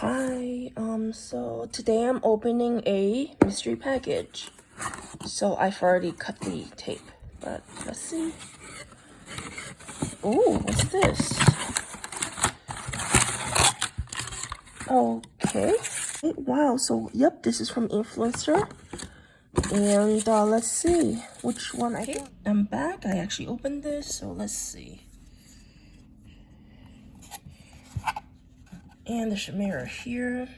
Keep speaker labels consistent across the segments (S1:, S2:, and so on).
S1: Hi, so today I'm opening a mystery package. So I've already cut the tape, but let's see. Oh, what's this? Okay. Wow, so yep, this is from Influencer. And let's see which one I get. I'm back. I actually opened this, so let's see. And there's a mirror here.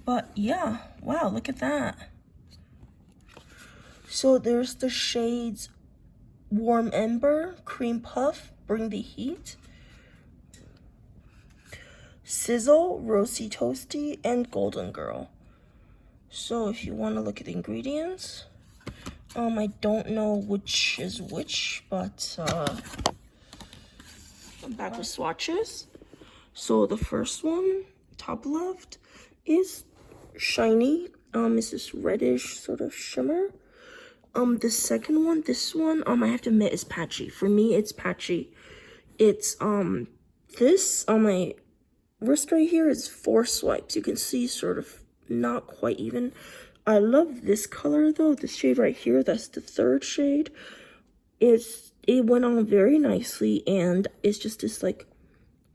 S1: But yeah, wow, look at that. So there's the shades Warm Ember, Cream Puff, Bring the Heat, Sizzle, Roasty Toasty, and Golden Girl. So if you want to look at the ingredients, I don't know which is which, but I'm back with swatches. So the first one, top left, is shiny. It's this reddish sort of shimmer. The second one, this one, I have to admit is patchy. For me, it's patchy. It's, this on my wrist right here is 4 swipes. You can see sort of not quite even. I love this color though, this shade right here, that's the third shade. It went on very nicely, and it's just this like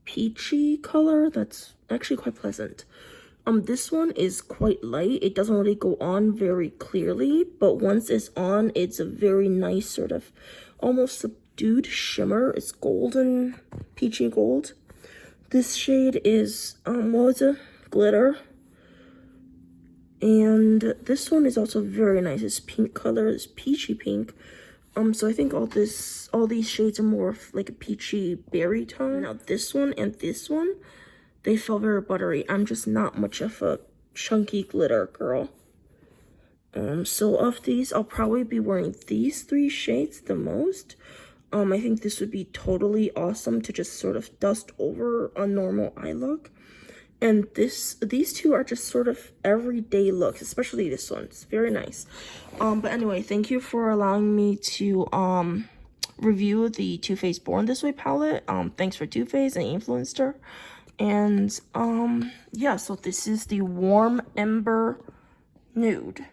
S1: peachy color that's actually quite pleasant. This one is quite light. It doesn't really go on very clearly, but once it's on, it's a very nice sort of almost subdued shimmer. It's golden, peachy gold. This shade is, what was it? Glitter. And this one is also very nice. It's pink color, it's peachy pink. So I think all these shades are more of like a peachy berry tone. Now this one and this one, they feel very buttery. I'm just not much of a chunky glitter girl. So of these, I'll probably be wearing these 3 shades the most. I think this would be totally awesome to just sort of dust over a normal eye look. And these two are just sort of everyday looks, especially this one. It's very nice. But anyway, thank you for allowing me to review the Too Faced Born This Way palette. Thanks for Too Faced and Influencer. And yeah, so this is the Warm Ember Nude.